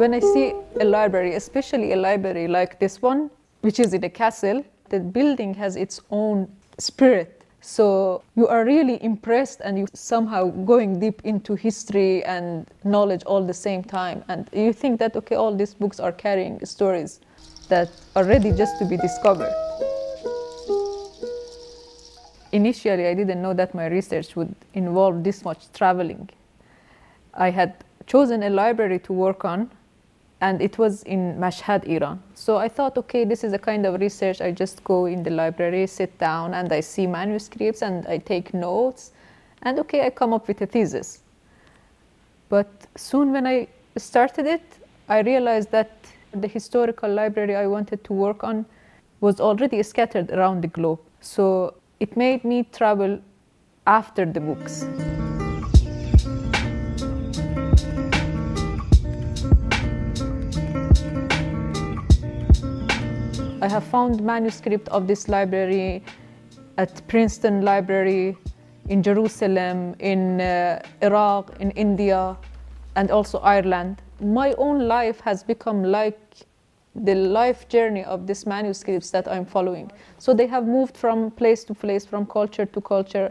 When I see a library, especially a library like this one, which is in a castle, the building has its own spirit. So you are really impressed and you somehow going deep into history and knowledge all the same time. And you think that, okay, all these books are carrying stories that are ready just to be discovered. Initially, I didn't know that my research would involve this much traveling. I had chosen a library to work on, and it was in Mashhad, Iran. So I thought, okay, this is a kind of research. I just go in the library, sit down, and I see manuscripts, and I take notes. And okay, I come up with a thesis. But soon when I started it, I realized that the historical library I wanted to work on was already scattered around the globe. So it made me travel after the books. I have found manuscript of this library at Princeton Library, in Jerusalem, in Iraq, in India, and also Ireland. My own life has become like the life journey of these manuscripts that I'm following. So they have moved from place to place, from culture to culture,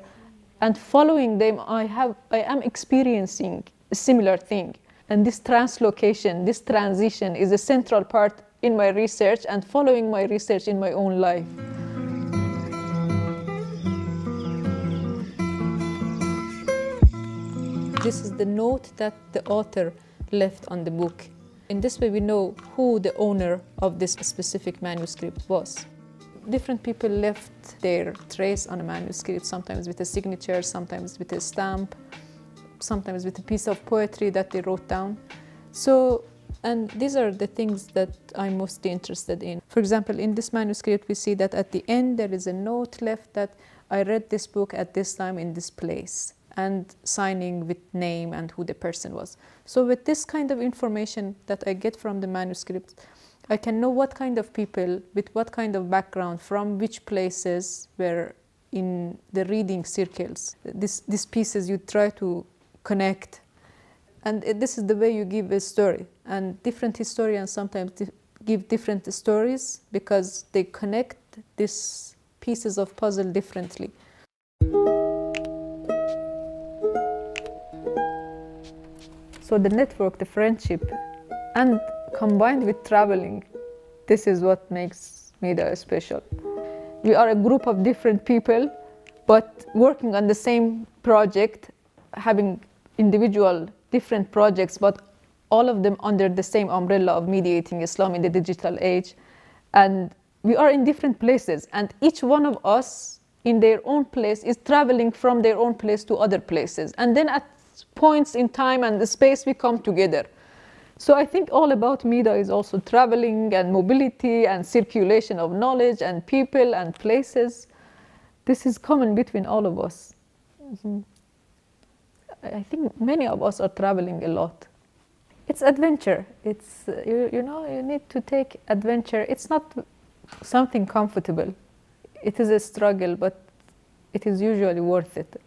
and following them, I am experiencing a similar thing. And this translocation, this transition is a central part in my research and following my research in my own life. This is the note that the author left on the book. In this way, we know who the owner of this specific manuscript was. Different people left their trace on a manuscript, sometimes with a signature, sometimes with a stamp, sometimes with a piece of poetry that they wrote down. And these are the things that I'm mostly interested in. For example, in this manuscript, we see that at the end there is a note left that I read this book at this time in this place, and signing with name and who the person was. So with this kind of information that I get from the manuscript, I can know what kind of people, with what kind of background, from which places were in the reading circles. These pieces you try to connect. And this is the way you give a story. And different historians sometimes give different stories because they connect these pieces of puzzle differently. So the network, the friendship, and combined with traveling, this is what makes MIDA special. We are a group of different people, but working on the same project, having individual different projects, but all of them under the same umbrella of mediating Islam in the digital age. And we are in different places, and each one of us in their own place is traveling from their own place to other places. And then at points in time and the space we come together. So I think all about MIDA is also traveling and mobility and circulation of knowledge and people and places. This is common between all of us. Mm-hmm. I think many of us are traveling a lot. It's adventure. It's, you know, you need to take adventure. It's not something comfortable. It is a struggle, but it is usually worth it.